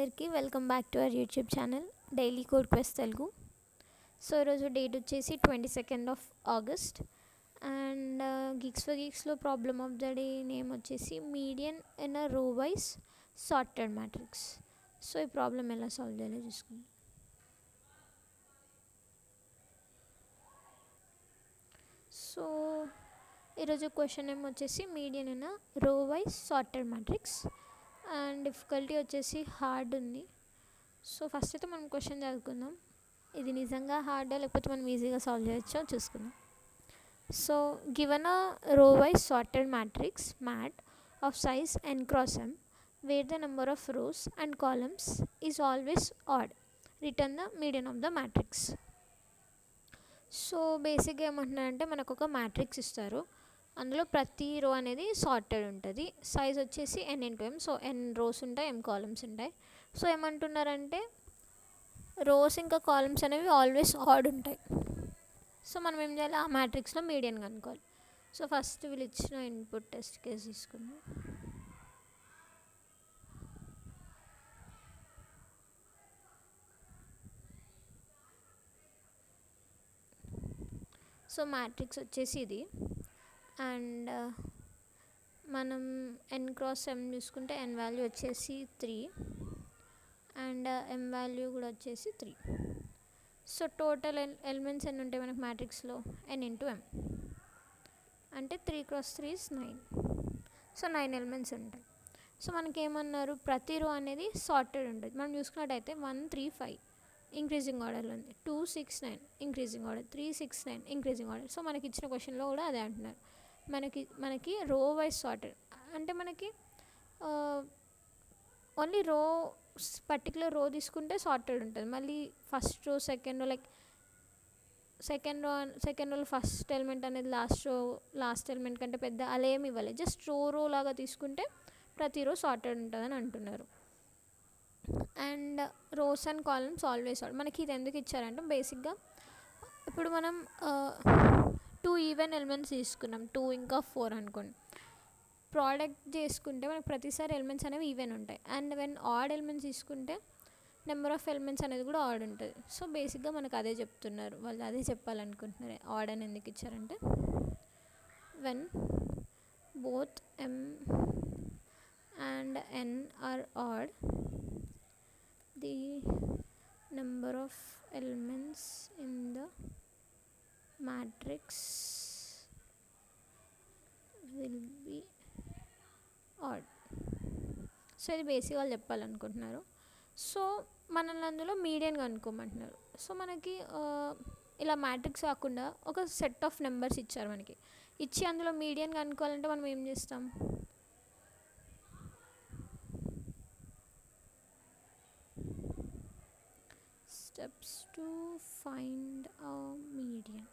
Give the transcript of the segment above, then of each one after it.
అందరికీ welcome back to our YouTube channel daily code quest Telugu. So ఈరోజు date వచ్చేసి 22nd of August and geeks for గీక్స్లో problem of the day name వచ్చేసి median in a row wise sorted matrix. So ఈ problem ఎలా solve చేయాలో చూసుకుందాం. So ఈరోజు question name వచ్చేసి median in a row wise sorted matrix and difficulty వచ్చేసి hard ఉంది. సో ఫస్ట్ అయితే మనం క్వశ్చన్ చదువుకుందాం. ఇది నిజంగా హార్డా లేకపోతే మనం ఈజీగా సాల్వ్ చేయొచ్చో చూసుకుందాం. So given a row wise sorted matrix mat of size n cross m where the number of rows and columns is always odd return the median of the matrix. So బేసిక్గా ఏమంటున్నారంటే మనకు ఒక matrix ఇస్తారు, అందులో ప్రతి రో అనేది sorted ఉంటుంది. సైజ్ వచ్చేసి n into m. So n rows ఉంటాయి, m కాలమ్స్ ఉంటాయి. సో ఏమంటున్నారంటే రోస్ ఇంకా కాలమ్స్ అనేవి ఆల్వేస్ ఆడ్ ఉంటాయి. సో మనం ఏం చేయాలి, ఆ మ్యాట్రిక్స్లో మీడియన్ కనుక్కోవాలి. సో ఫస్ట్ వీళ్ళు ఇచ్చిన ఇన్పుట్ టెస్ట్ కేస్ తీసుకుందాం. సో మ్యాట్రిక్స్ వచ్చేసి ఇది అండ్ మనం n cross m చూసుకుంటే n వాల్యూ వచ్చేసి 3 అండ్ m వాల్యూ కూడా వచ్చేసి 3. సో టోటల్ ఎలిమెంట్స్ ఎన్ని ఉంటాయి మనకు మ్యాట్రిక్స్లో, n ఇంటూ m అంటే 3 cross 3 is 9. సో 9 ఎలిమెంట్స్ ఉంటాయి. సో మనకి ఏమన్నారు, ప్రతి రో అనేది సార్టెడ్ ఉంటుంది. మనం చూసుకున్నట్టయితే 1 3 5 ఇంక్రీజింగ్ ఆర్డర్లో ఉంది, 2 6 9 increasing order, 3 6 9 increasing order. So మనకి ఇచ్చిన క్వశ్చన్లో కూడా అదే అంటున్నారు, మనకి రో వైజ్ సార్టెడ్ అంటే మనకి ఓన్లీ రో పర్టికులర్ రో తీసుకుంటే సార్టెడ్ ఉంటుంది. మళ్ళీ first row second row like second రోలో ఫస్ట్ ఎలిమెంట్ అనేది లాస్ట్ ఎలిమెంట్ కంటే పెద్ద అలా ఏమి ఇవ్వలేదు, జస్ట్ రో లాగా తీసుకుంటే ప్రతి రో సార్టెడ్ ఉంటుందని అంటున్నారు. And rows and columns always odd. మనకి ఇది ఎందుకు ఇచ్చారంటే బేసిక్గా ఇప్పుడు మనం 2 ఈవెన్ ఎలిమెంట్స్ తీసుకున్నాం, 2 ఇంకా 4 అనుకోండి. ప్రోడక్ట్ చేసుకుంటే మనకు ప్రతిసారి ఎలిమెంట్స్ అనేవి ఈవెన్ ఉంటాయి. అండ్ వెన్ ఆడ్ ఎలిమెంట్స్ తీసుకుంటే నెంబర్ ఆఫ్ ఎలిమెంట్స్ అనేది కూడా ఆడ్ ఉంటుంది. సో బేసిక్గా మనకు అదే చెప్తున్నారు, వాళ్ళు అదే చెప్పాలనుకుంటున్నారు. ఆడ్ అని ఎందుకు ఇచ్చారంటే when both m and n are odd the number of elements in the matrix will be odd. So ఇది బేసిక్గా వాళ్ళు చెప్పాలనుకుంటున్నారు. సో మనల్ని అందులో మీడియన్ కనుక్కోమంటున్నారు. సో మనకి ఇలా మ్యాట్రిక్స్ కాకుండా ఒక సెట్ ఆఫ్ నెంబర్స్ ఇచ్చారు, మనకి ఇచ్చి అందులో మీడియన్ కనుక్కోవాలంటే మనం ఏం చేస్తాం, steps to find a median.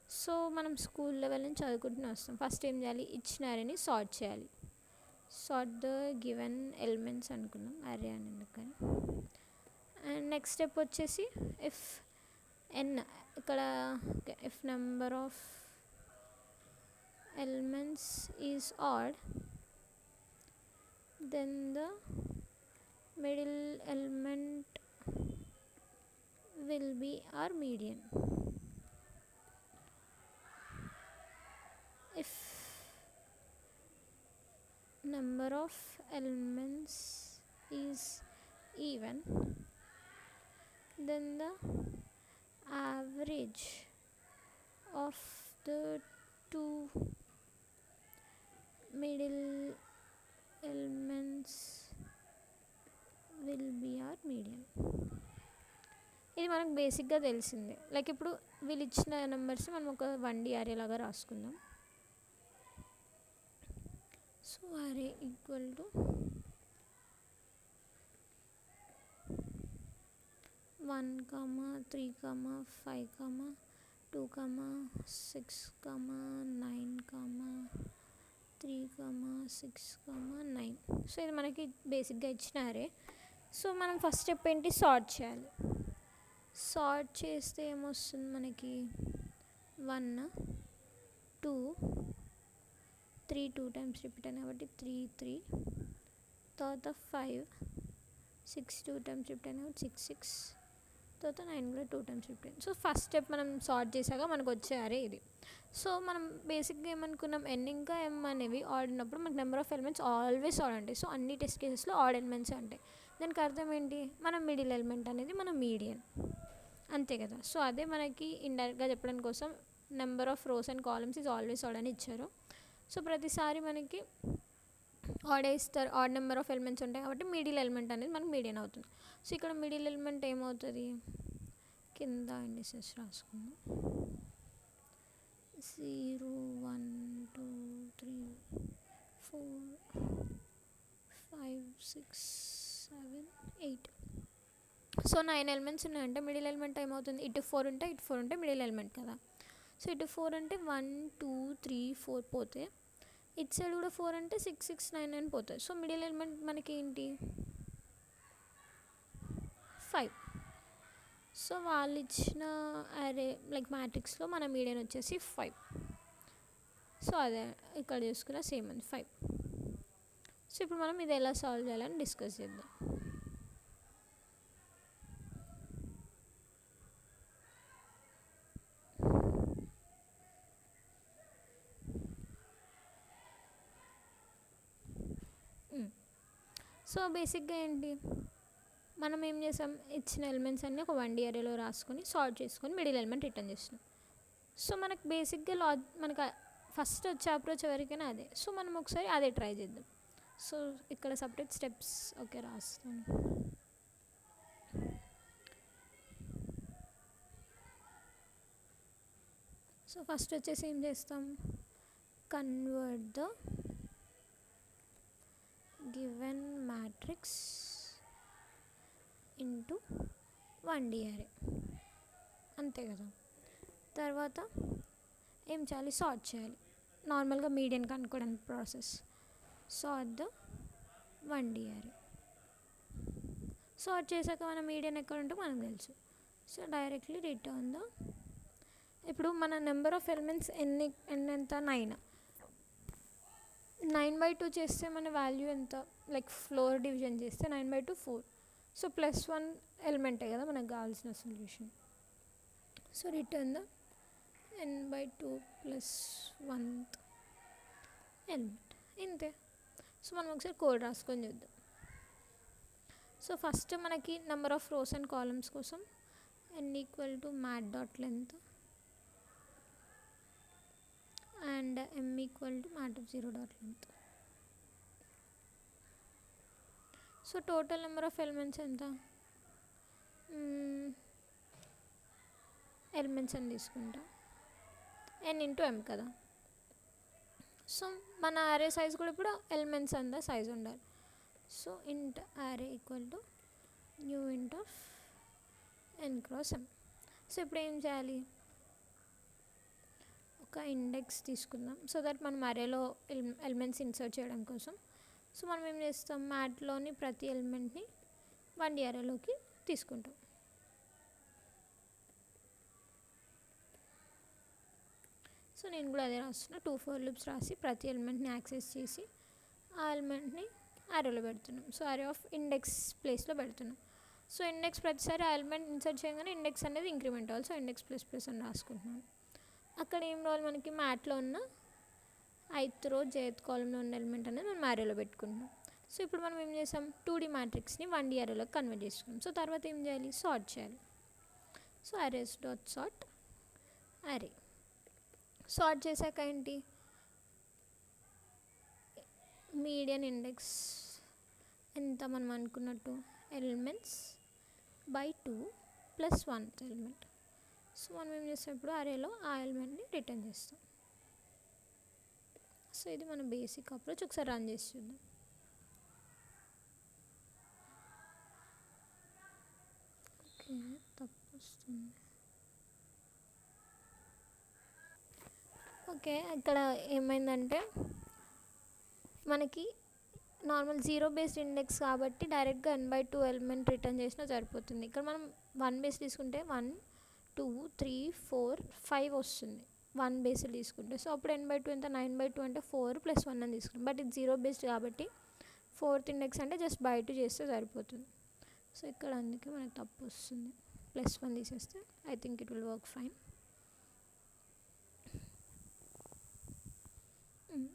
So మనం స్కూల్ లెవెల్ నుంచి చదువుకుంటూనే వస్తాం. ఫస్ట్ ఏం చేయాలి, ఇచ్చిన అరేని సార్ట్ చేయాలి. సార్ట్ ద గివెన్ ఎలిమెంట్స్ అనుకున్నాం, అరే అని ఎందుకని. అండ్ నెక్స్ట్ స్టెప్ వచ్చేసి ఇఫ్ n ఇక్కడ if number of elements is odd then the middle element will be our median. If number of elements is even, then the average of the two middle elements will be our median. ఇది మనకు బేసిక్గా తెలిసిందే. Like ఇప్పుడు వీళ్ళు ఇచ్చిన numbers మనం ఒక 1D అరే లాగా రాసుకుందాం. సో అరే ఈక్వల్ టు 1 3 5 2 6 9 3 6 9. సో ఇది మనకి బేసిక్గా ఇచ్చిన అరే. సో మనం ఫస్ట్ స్టెప్ ఏంటి, సార్ట్ చేయాలి. సార్ట్ చేస్తే ఏమొస్తుంది మనకి, 1 2 3 2 టైమ్స్ రిపీట్ అయినా కాబట్టి 3 3 తర్వాత 5 6 2 times షిఫ్ట్ అయినా 6 6 తర్వాత 9 కూడా 2 times షిఫ్ట్ అయింది. సో ఫస్ట్ స్టెప్ మనం సార్ట్ చేశాక మనకు వచ్చే అరే ఇది. సో మనం బేసిక్గా ఏమనుకున్నాం, ఎన్ ఇంకా ఎం అనేవి ఆడ్ ఉన్నప్పుడు మనకు number of elements always odd ఉంటాయి. సో అన్ని టెస్ట్ కేసెస్లో ఆడ్ ఎలిమెంట్స్ ఉంటాయి. దానికి అర్థం ఏంటి, మన మిడిల్ ఎలిమెంట్ అనేది మన మీడియన్, అంతే కదా. సో అదే మనకి ఇండైరెక్ట్గా చెప్పడం కోసం number of rows and columns is always odd అని ఇచ్చారు. సో ప్రతిసారి మనకి ఆడ్ ఇస్తారు, ఆడ్ నెంబర్ ఆఫ్ ఎలిమెంట్స్ ఉంటాయి కాబట్టి మిడిల్ ఎలిమెంట్ అనేది మనకి మీడియన్ అవుతుంది. సో ఇక్కడ మిడిల్ ఎలిమెంట్ ఏమవుతుంది, కింద ఇండిసెస్ రాసుకుందాం. 0 1 2 3 4 5 6 7 8. సో 9 ఎలిమెంట్స్ ఉన్నాయంటే మిడిల్ ఎలిమెంట్ ఏమవుతుంది, ఇటు 4 ఉంటే ఇటు 4 ఉంటే మిడిల్ ఎలిమెంట్ కదా. సో ఇటు 4 అంటే 1 2 3 4 పోతే, ఇటు సైడ్ కూడా 4 అంటే 6 6 9 9 పోతుంది. సో మిడిల్ ఎలిమెంట్ మనకి ఏంటి 5. సో వాళ్ళు ఇచ్చిన అరే లైక్ మ్యాట్రిక్స్లో మన మీడియన్ వచ్చేసి 5. సో అదే ఇక్కడ చూసుకున్న సేమ్ ఉంది 5. సో ఇప్పుడు మనం ఇది ఎలా సాల్వ్ చేయాలని డిస్కస్ చేద్దాం. సో బేసిక్గా ఏంటి, మనం ఏం చేసాం, ఇచ్చిన ఎలిమెంట్స్ అన్నీ ఒక 1D అరేలో రాసుకొని సార్ట్ చేసుకొని మిడిల్ ఎలిమెంట్ రిటర్న్ చేస్తున్నాం. సో మనకు బేసిక్గా మనకు ఫస్ట్ వచ్చే అప్రోచ్ ఎవరికైనా అదే. సో మనం ఒకసారి అదే ట్రై చేద్దాం. సో ఇక్కడ సపరేట్ స్టెప్స్ ఓకే రాస్తాను. సో ఫస్ట్ వచ్చేసి ఏం చేస్తాం, convert the given matrix into 1D అరే, అంతే కదా. తర్వాత ఏం చేయాలి, సార్ట్ చేయాలి. నార్మల్గా మీడియన్ కనుక్కోవడానికి ప్రాసెస్, సార్ట్ ద 1D అరే. సార్ట్ చేశాక మన మీడియన్ ఎక్కడ ఉంటే మనకు తెలుసు. సో డైరెక్ట్లీ రిటర్న్ ద, ఇప్పుడు మన నెంబర్ ఆఫ్ ఎలిమెంట్స్ ఎంత 9. 9/2 చేస్తే మన వాల్యూ ఎంత, లైక్ ఫ్లోర్ డివిజన్ చేస్తే 9/2 4. సో +1 ఎలిమెంటే కదా మనకు కావాల్సిన solution. So return the n/2 + 1th element, ఇంతే. సో మనం ఒకసారి కోడ్ రాసుకొని చూద్దాం. సో ఫస్ట్ మనకి number of rows and columns కోసం n = mat.length and m = mat_0.length. So total number of elements ఎంత, ఎలిమెంట్స్ అని తీసుకుంటా n × m కదా. సో మన అరే సైజ్ కూడా ఇప్పుడు ఎలిమెంట్స్ అంతా సైజ్ ఉండాలి. సో ఇంట్ అరే = new int of n × m. So ఇప్పుడు ఏం చేయాలి, ఒక ఇండెక్స్ తీసుకుందాం సో దట్ మనం అరేలో ఎలిమెంట్స్ ఇన్సర్ట్ చేయడం కోసం. సో మనం ఏం చేస్తాం, మ్యాట్లోని ప్రతి ఎలిమెంట్ని 1D అరేలోకి తీసుకుంటాం. సో నేను కూడా అదే రాస్తున్నా, 2 for loops రాసి ప్రతి ఎలిమెంట్ని యాక్సెస్ చేసి ఆ ఎలిమెంట్ని అరేలో పెడుతున్నాం. సో అరే ఆఫ్ ఇండెక్స్ ప్లేస్లో పెడుతున్నాం. సో ఇండెక్స్ ప్రతిసారి ఆ ఎలిమెంట్ ఇన్సర్ట్ చేయగానే ఇండెక్స్ అనేది ఇంక్రిమెంట్ అవ్వాలి. సో ఇండెక్స్ ++ అని రాసుకుంటున్నాను. అక్కడ ఏం రావాలి, మనకి మ్యాట్లో ఉన్న 8th row 8th columnలో ఉన్న ఎలిమెంట్ అనేది మనం అరేలో పెట్టుకుంటున్నాం. సో ఇప్పుడు మనం ఏం చేసాం, 2D మ్యాట్రిక్స్ని 1D అరేలోకి కన్వర్ట్ చేసుకున్నాం. సో తర్వాత ఏం చేయాలి, సార్ట్ చేయాలి. సో arrays.sort అరే. సార్ట్ చేశాక ఏంటి, మీడియన్ ఇండెక్స్ ఎంత మనం అనుకున్నట్టు elements/2 + 1th ఎలిమెంట్. సో మనం ఏం చేస్తాం, ఇప్పుడు అరేలో ఆ ఎలిమెంట్ని రిటర్న్ చేస్తాం. సో ఇది మన బేసిక్ అప్రోచ్. ఒకసారి రన్ చేసి చూద్దాం. ఓకే, తప్పు వస్తుంది. ఓకే, ఇక్కడ ఏమైందంటే మనకి నార్మల్ 0 బేస్డ్ ఇండెక్స్ కాబట్టి డైరెక్ట్గా n/2 ఎలిమెంట్ రిటర్న్ చేసినా సరిపోతుంది. ఇక్కడ మనం 1 బేస్ తీసుకుంటే 1 2 3 4 5 వస్తుంది 1 బేస్డ్ తీసుకుంటే. సో అప్పుడు n/2 ఎంత, 9/2 అంటే 4 + 1 అని తీసుకుంటాం. బట్ ఇది 0 బేస్డ్ కాబట్టి 4th ఇండెక్స్ అంటే జస్ట్ /2 చేస్తే సరిపోతుంది. సో ఇక్కడ అందుకే మనకు తప్పు వస్తుంది. +1 తీసేస్తే I think it will work fine.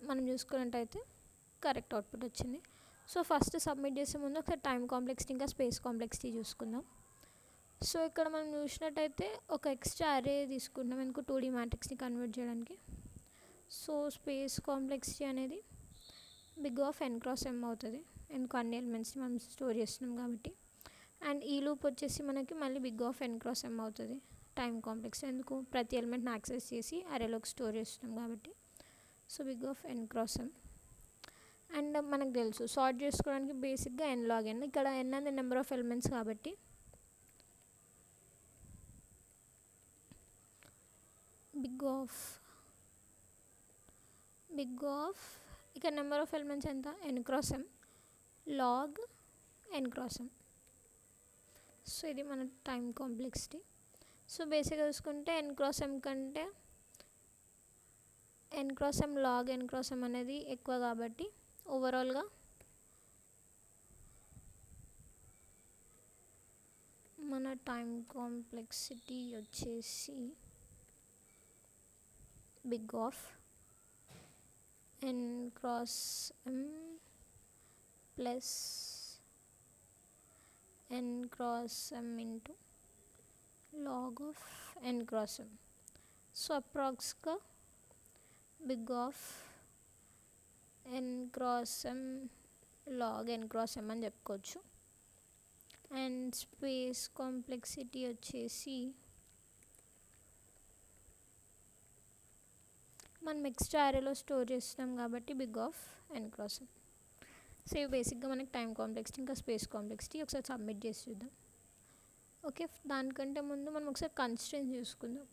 మనం చూసుకున్నట్టయితే కరెక్ట్ అవుట్పుట్ వచ్చింది. సో ఫస్ట్ సబ్మిట్ చేసే ముందు ఒకసారి టైం కాంప్లెక్సిటీ ఇంకా స్పేస్ కాంప్లెక్సిటీ చూసుకుందాం. సో ఇక్కడ మనం చూసినట్టయితే ఒక ఎక్స్ట్రా అరే తీసుకుంటాం ఎందుకు 2D మ్యాట్రిక్స్ని కన్వర్ట్ చేయడానికి. సో స్పేస్ కాంప్లెక్సిటీ అనేది big of n cross m అవుతుంది ఎందుకు అన్ని ఎలిమెంట్స్ని మనం స్టోర్ చేస్తున్నాం కాబట్టి. అండ్ ఈ లూప్ వచ్చేసి మనకి మళ్ళీ big of n cross m అవుతుంది టైం కాంప్లెక్స్ ఎందుకు ప్రతి ఎలిమెంట్ని యాక్సెస్ చేసి అరేలోకి స్టోర్ చేస్తున్నాం కాబట్టి. So big of n cross m. And మనకు తెలుసు సార్ట్ చేసుకోవడానికి బేసిక్గా n log n. ఇక్కడ n అనేది నెంబర్ ఆఫ్ ఎలిమెంట్స్ కాబట్టి బిగ్ ఆఫ్ ఇక్కడ నెంబర్ ఆఫ్ ఎలిమెంట్స్ ఎంత n cross m log n cross m. So ఇది మన టైం కాంప్లెక్సిటీ. సో బేసిక్గా చూసుకుంటే n క్రాస్ m కంటే n cross m log n cross m అనేది ఎక్కువ కాబట్టి ఓవరాల్గా మన టైం కాంప్లెక్సిటీ వచ్చేసి big of n cross m plus n cross m into log of n cross m. So అప్రాక్స్గా big of n cross m log n cross m అని చెప్పుకోవచ్చు. And space complexity వచ్చేసి మనం ఎక్స్ట్రా అరేలో స్టోర్ చేస్తున్నాం కాబట్టి big of n cross m. So ఇవి బేసిక్గా మనకి టైం కాంప్లెక్సిటీ ఇంకా స్పేస్ కాంప్లెక్సిటీ. ఒకసారి సబ్మిట్ చేసి చూద్దాం. ఓకే, దానికంటే ముందు మనం ఒకసారి కన్స్ట్రెంట్స్ చూసుకుందాం.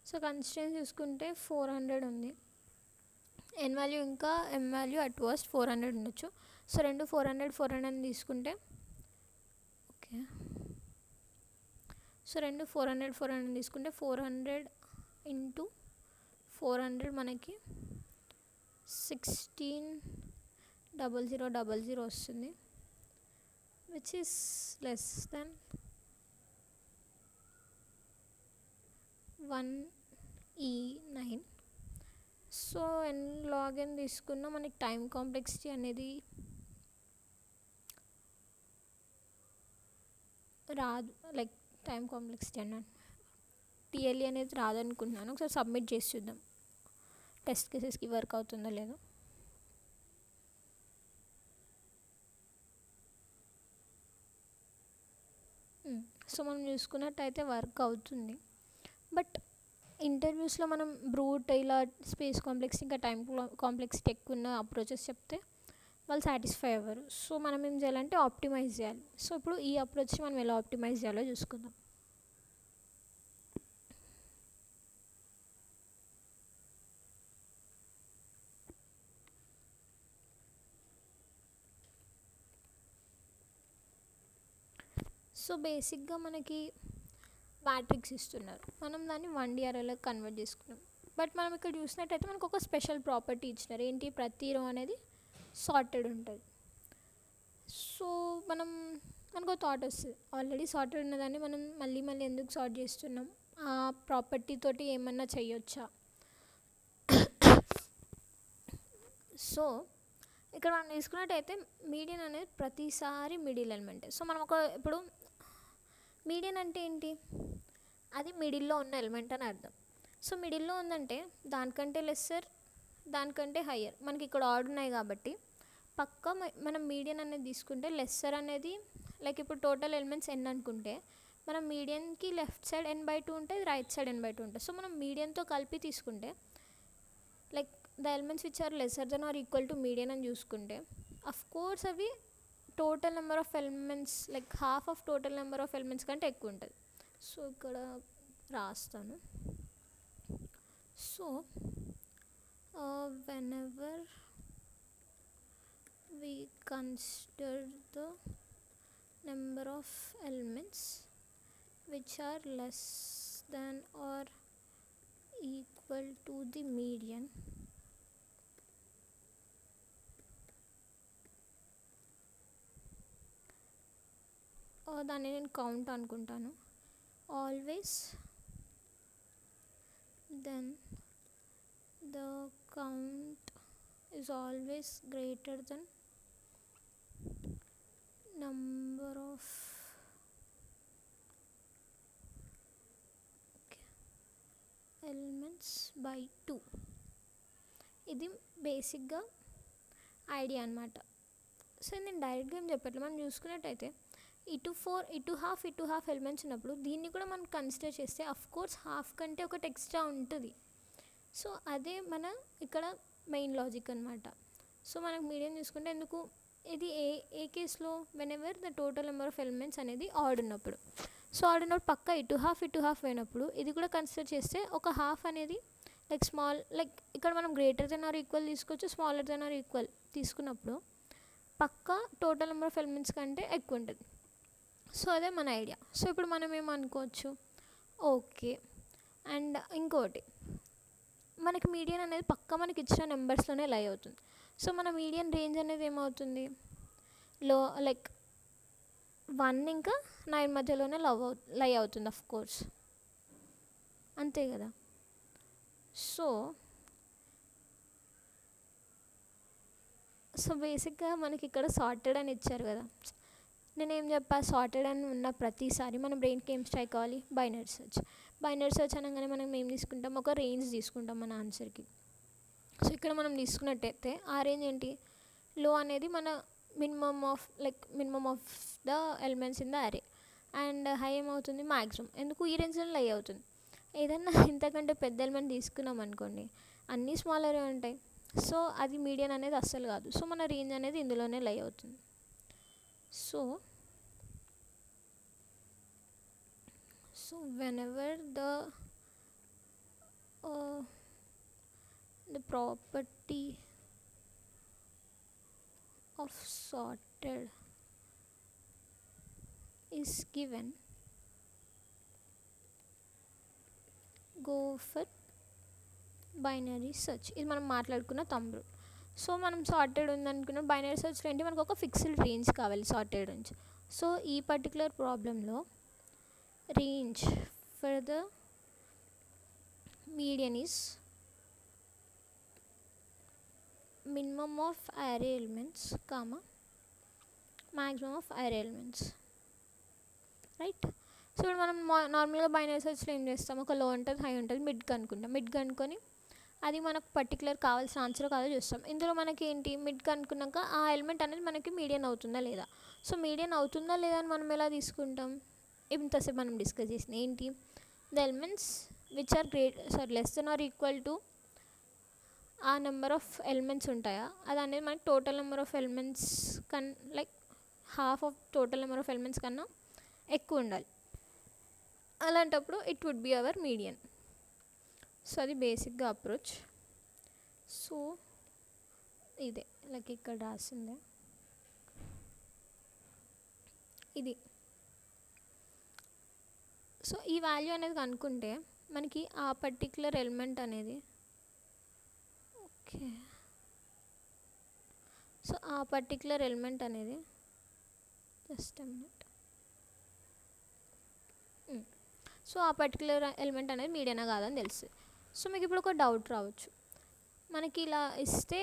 సో కన్స్ట్రెంట్స్ చూసుకుంటే 400 ఉంది. n వాల్యూ ఇంకా m వాల్యూ అట్ వర్స్ట్ 400 ఉండొచ్చు. సో రెండు 400 తీసుకుంటే ఓకే, సో రెండు 400 తీసుకుంటే 400 ఇంటూ 400 మనకి 16,00,00 వస్తుంది which is less than 1E9. So n log n తీసుకున్న మనకి టైం కాంప్లెక్సిటీ అనేది రాదు, లైక్ టైం కాంప్లెక్సిటీ అన్నాను TLE అనేది రాదనుకుంటున్నాను. ఒకసారి సబ్మిట్ చేసి చూద్దాం టెస్ట్ కేసెస్కి వర్క్ అవుతుందో లేదో. సో మనం చూసుకున్నట్టయితే వర్క్ అవుతుంది. బట్ ఇంటర్వ్యూస్లో మనం బ్రూట్ ఇలా స్పేస్ కాంప్లెక్స్ ఇంకా టైం కాంప్లెక్సిటీ ఎక్కువ ఉన్న అప్రోచెస్ చెప్తే వాళ్ళు సాటిస్ఫై అవ్వరు. సో మనం ఏం చేయాలంటే ఆప్టిమైజ్ చేయాలి. సో ఇప్పుడు ఈ అప్రోచ్ మనం ఎలా ఆప్టిమైజ్ చేయాలో చూసుకుందాం. సో బేసిక్గా మనకి మ్యాట్రిక్స్ ఇస్తున్నారు, మనం దాన్ని 1D అరేలోకి కన్వర్ట్ చేసుకున్నాం. బట్ మనం ఇక్కడ చూసినట్టయితే మనకు ఒక స్పెషల్ ప్రాపర్టీ ఇచ్చినారు, ఏంటి ప్రతి రో అనేది సార్టెడ్ ఉంటుంది. సో మనకు థాట్ వస్తుంది, ఆల్రెడీ సార్టెడ్ ఉన్నదాన్ని మనం మళ్ళీ ఎందుకు సార్ట్ చేస్తున్నాం, ఆ ప్రాపర్టీ తోటి ఏమన్నా చేయొచ్చా. సో ఇక్కడ మనం తీసుకున్నట్టయితే మీడియన్ అనేది ప్రతిసారి మిడిల్ ఎలిమెంట్. సో మనం ఇప్పుడు మీడియన్ అంటే ఏంటి, అది మిడిల్లో ఉన్న ఎలిమెంట్ అని అర్థం. సో మిడిల్లో ఉందంటే దానికంటే లెస్సర్, దానికంటే హయ్యర్. మనకి ఇక్కడ ఆర్డర్ ఉన్నాయి కాబట్టి పక్కా మనం మీడియన్ అనేది తీసుకుంటే లెస్సర్ అనేది లైక్ ఇప్పుడు టోటల్ ఎలిమెంట్స్ n అనుకుంటే మనం మీడియన్కి లెఫ్ట్ సైడ్ n/2 ఉంటుంది, రైట్ సైడ్ n/2 ఉంటుంది. సో మనం మీడియన్తో కలిపి తీసుకుంటే like the elements which are lesser than or equal to median అని చూసుకుంటే అఫ్ కోర్స్ అవి total number of elements like half of total number of elements కంటే ఎక్కువ ఉంటుంది. సో ఇక్కడ రాస్తాను. So whenever we consider the number of elements which are less than or equal to the median, దాన్ని నేను count అనుకుంటాను. Always then the count is always greater than number of elements by 2. ఇది బేసిక్గా idea అనమాట. So నేను డైరెక్ట్గా ఏం చెప్పట్లేదు. మనం చూసుకున్నట్టయితే ఇటు హాఫ్ ఎలిమెంట్స్ ఉన్నప్పుడు దీన్ని కూడా మనం కన్సిడర్ చేస్తే అఫ్కోర్స్ హాఫ్ కంటే ఒకటి ఎక్స్ట్రా ఉంటుంది. సో అదే మన ఇక్కడ మెయిన్ లాజిక్ అనమాట. సో మనకు మీడియం చూసుకుంటే ఎందుకు ఇది ఏ కేసులో whenever the total number of elements అనేది ఆడ్ ఉన్నప్పుడు. సో ఆడ్ ఉన్నప్పుడు పక్క ఇటు హాఫ్ అయినప్పుడు ఇది కూడా కన్సిడర్ చేస్తే ఒక హాఫ్ అనేది లైక్ స్మాల్, లైక్ ఇక్కడ మనం గ్రేటర్ దెన్ ఆర్ ఈక్వల్ తీసుకోవచ్చు, స్మాలర్ దెన్ ఆర్ ఈక్వల్ తీసుకున్నప్పుడు పక్క టోటల్ నెంబర్ ఆఫ్ ఎలిమెంట్స్ కంటే ఎక్కువ ఉంటుంది. సో అదే మన ఐడియా. సో ఇప్పుడు మనం ఏమనుకోవచ్చు, ఓకే. అండ్ ఇంకోటి, మనకి మీడియన్ అనేది పక్క మనకి ఇచ్చిన నెంబర్స్లోనే లై అవుతుంది. సో మన మీడియన్ రేంజ్ అనేది ఏమవుతుంది, లైక్ 1 ఇంకా 9 మధ్యలోనే లై అవుతుంది ఆఫ్ కోర్స్, అంతే కదా. సో బేసిక్గా మనకి ఇక్కడ సార్టెడ్ అని ఇచ్చారు కదా. నేనేం చెప్పా, సార్టెడ్ అని ఉన్న ప్రతిసారి మన బ్రెయిన్కి ఏం స్ట్రైక్ కావాలి, బైనరీ సెర్చ్ అనగానే మనం ఏం తీసుకుంటాం, ఒక రేంజ్ తీసుకుంటాం మన ఆన్సర్కి. సో ఇక్కడ మనం తీసుకున్నట్టయితే ఆ రేంజ్ ఏంటి, లో అనేది మన minimum of the elements in the అరే, అండ్ హై ఏమవుతుంది మ్యాక్సిమం. ఎందుకు ఈ రేంజ్లో లై అవుతుంది. ఏదన్నా ఇంతకంటే పెద్ద ఎలిమెంట్ తీసుకున్నాం అనుకోండి, అన్నీ స్మాలరే ఉంటాయి. సో అది మీడియన్ అనేది అస్సలు కాదు. సో మన రేంజ్ అనేది ఇందులోనే లై అవుతుంది. So whenever the property of sorted is given, go for binary search. ఇది మనం మాట్లాడుకున్న థంబ్ రూల్. సో మనం సార్టెడ్ ఉందనుకున్న బైనరీ సెర్చ్లో ఏంటి, మనకు ఒక ఫిక్స్డ్ రేంజ్ కావాలి సార్టెడ్ రేంజ్. సో ఈ పర్టికులర్ ప్రాబ్లంలో range for the median is minimum of array elements comma maximum of array elements, right. So ఇప్పుడు మనం నార్మల్గా బైనరీ సెర్చ్లో ఏం చేస్తాం, ఒక లో ఉంటుంది, హై ఉంటుంది, మిడ్ కనుక్కుంటాం. మిడ్ కనుక్కొని అది మనకు పర్టికులర్ కావాల్సిన ఆన్సర్ కాదో చూస్తాం. ఇందులో మనకి ఏంటి, మిడ్ కనుక్కున్నాక ఆ ఎలిమెంట్ అనేది మనకి మీడియన్ అవుతుందా లేదా. సో మీడియన్ అవుతుందా లేదా అని మనం ఎలా తీసుకుంటాం, ఇంతసేపు మనం డిస్కస్ చేసిన ఏంటి, the elements which are less than or equal to ఆ నెంబర్ ఆఫ్ ఎలిమెంట్స్ ఉంటాయా, అది అనేది మనకి total number of elements like half of total number of elements కన్నా ఎక్కువ ఉండాలి. అలాంటప్పుడు it would be our median. So అది బేసిక్గా అప్రోచ్. సో ఇదే లైక్ ఇక్కడ రాసిందే ఇది. సో ఈ వాల్యూ అనేది కనుక్కుంటే మనకి ఆ పర్టిక్యులర్ ఎలిమెంట్ అనేది ఓకే. సో ఆ పర్టిక్యులర్ ఎలిమెంట్ అనేది జస్ట్ అ మినిట్. సో ఆ పర్టికులర్ ఎలిమెంట్ అనేది మీడియనా కాదని తెలుసు. సో మీకు ఇప్పుడు ఒక డౌట్ రావచ్చు, మనకి ఇలా ఇస్తే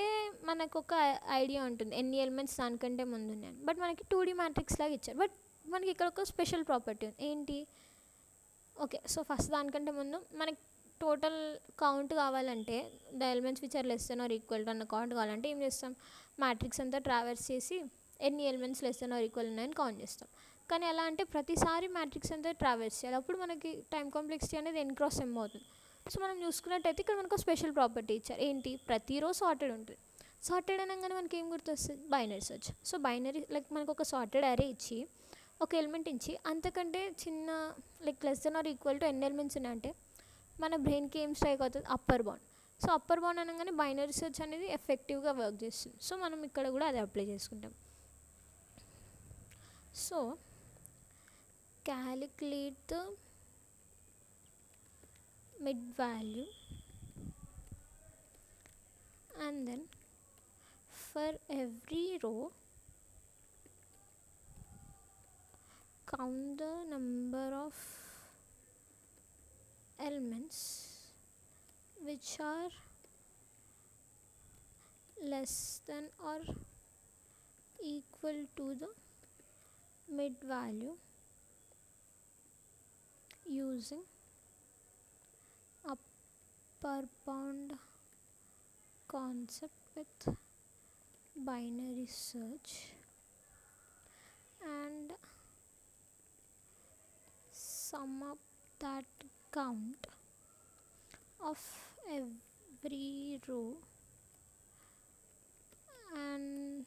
మనకు ఒక ఐడియా ఉంటుంది ఎన్ని ఎలిమెంట్స్ దానికంటే ముందు ఉన్నాయని. బట్ మనకి 2D మ్యాట్రిక్స్ లాగా ఇచ్చారు. బట్ మనకి ఇక్కడ ఒక స్పెషల్ ప్రాపర్టీ ఉంది ఏంటి, ఓకే. సో ఫస్ట్ దానికంటే ముందు మనకి టోటల్ కౌంట్ కావాలంటే the elements which are less than or equal to అన్న కౌంట్ కావాలంటే ఏం చేస్తాం, మ్యాట్రిక్స్ అంతా ట్రావర్స్ చేసి ఎన్ని elements less than or equal ఉన్నాయని కౌంట్ చేస్తాం. కానీ ఎలా అంటే ప్రతిసారి మ్యాట్రిక్స్ అంతా ట్రావర్స్ చేయాలి, అప్పుడు మనకి టైం కాంప్లెక్సిటీ అనేది n x m అవుతుంది. సో మనం చూసుకున్నట్టయితే ఇక్కడ మనకు స్పెషల్ ప్రాపర్టీ ఇచ్చారు ఏంటి, ప్రతిరోజు సార్టెడ్ ఉంటుంది. సార్టెడ్ అనగానే మనకి ఏం గుర్తొస్తుంది, binary search. So binary like మనకు ఒక సార్టెడ్ అరే ఇచ్చి ఒక ఎలిమెంట్ ఇచ్చి అంతకంటే చిన్న like less than or equal to ఎన్ని ఎలిమెంట్స్ ఉన్నాయంటే మన బ్రెయిన్కి ఏం స్ట్రైక్ అవుతుంది, upper bound. So upper bound అనగానే బైనరీ సెర్చ్ అనేది ఎఫెక్టివ్గా వర్క్ చేస్తుంది. సో మనం ఇక్కడ కూడా అదే అప్లై చేసుకుంటాం. So calculate the mid value and then for every row count the number of elements which are less than or equal to the mid value using upper bound concept with binary search, and sum up that count of every row and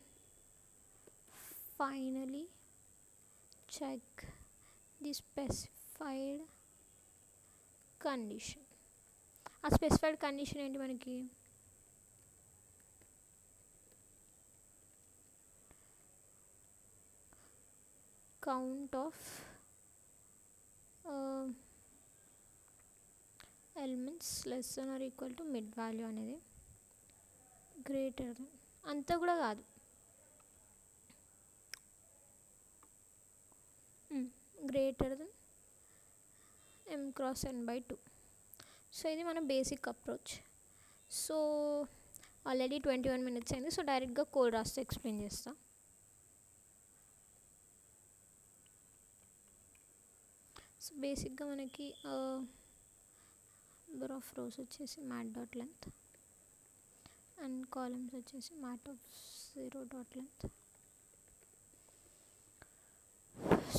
finally check the specified condition. ఆ specified condition ఏంటి మనకి? Count of elements less than or equal to mid value అనేది greater than, అంతా కూడా కాదు, greater than m cross n by 2. So ఇది మన basic approach. So already 21 minutes అయింది. సో డైరెక్ట్గా కోడ్ రాస్తే ఎక్స్ప్లెయిన్ చేస్తా. సో బేసిక్గా మనకి నెంబర్ ఆఫ్ రోస్ వచ్చేసి mat dot length and columns వచ్చేసి mat of 0 dot length.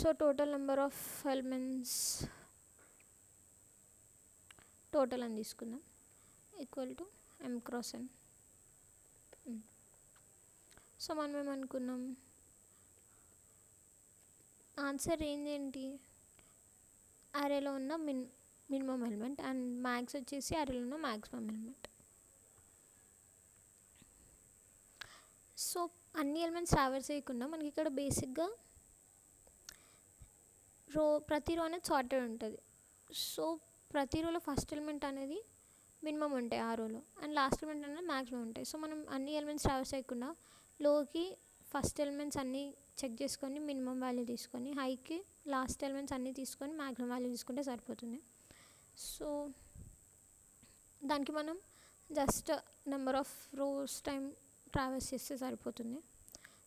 So total number of elements total అని తీసుకుందాం equal to m cross n. So మనం ఏమనుకున్నాం, ఆన్సర్ రేంజ్ ఏంటి? అరేలో ఉన్న మినిమం ఎలిమెంట్ అండ్ మ్యాక్స్ వచ్చేసి అరేలో ఉన్న మ్యాక్సిమం ఎలిమెంట్. సో అన్ని ఎలిమెంట్స్ ట్రావర్స్ చేయకుండా మనకి ఇక్కడ బేసిక్గా ప్రతి రో అనేది సార్టెడ్ ఉంటుంది. సో ప్రతి రోలో ఫస్ట్ ఎలిమెంట్ అనేది మినిమం ఉంటాయి ఆ రోలో, అండ్ లాస్ట్ ఎలిమెంట్ అనేది మ్యాక్సిమం ఉంటాయి. సో మనం అన్ని ఎలిమెంట్స్ ట్రావర్స్ చేయకుండా లోకి ఫస్ట్ ఎలిమెంట్స్ అన్నీ చెక్ చేసుకొని మినిమం వాల్యూ తీసుకొని, హైకి లాస్ట్ ఎలిమెంట్స్ అన్నీ తీసుకొని మ్యాక్సిమం వాల్యూ తీసుకుంటే సరిపోతుంది. సో దానికి మనం just number of rose time traverse చేస్తే సరిపోతుంది.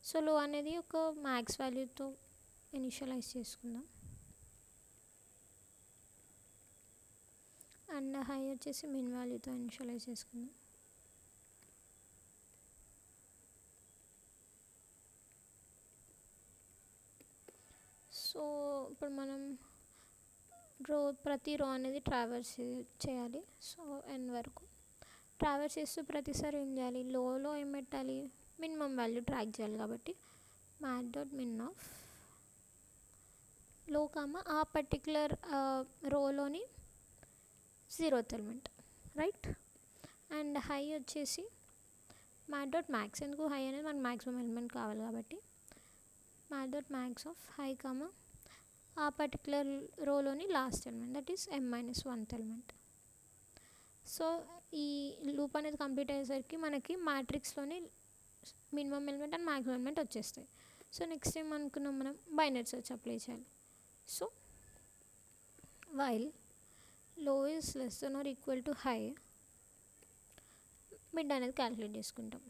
సో లో అనేది ఒక మ్యాక్స్ వాల్యూతో ఇనిషియలైజ్ చేసుకుందాం, అండ్ హై వచ్చేసి మిన్ వాల్యూతో ఇనిషియలైజ్ చేసుకుందాం. సో ఇప్పుడు మనం ప్రతి రో అనేది ట్రావర్స్ చేయాలి. సో ఎన్ వరకు ట్రావర్స్ చేస్తూ ప్రతిసారి ఏం చేయాలి, లోలో ఏం పెట్టాలి, మినిమం వాల్యూ ట్రాక్ చేయాలి. కాబట్టి mat dot min of low comma ఆ పర్టిక్యులర్ రోలోని 0th element, right. And high వచ్చేసి మ్యాట్ డాట్ మ్యాక్స్, ఎందుకు హై అనేది మనకు మ్యాక్సిమం ఎలిమెంట్ కావాలి కాబట్టి mat dot max of high comma ఆ పర్టిక్యులర్ రోలోని last element, that is m-1th element. So ఈ లూప్ అనేది కంప్లీట్ అయ్యేసరికి మనకి మ్యాట్రిక్స్లోని minimum element and maximum element వచ్చేస్తాయి. సో నెక్స్ట్ ఏం అనుకున్నాం, మనం బైనరీ సెర్చ్ అప్లై చేయాలి. సో వైల్ లో is less than or equal to high, mid అనేది క్యాలిక్యులేట్ చేసుకుంటాం.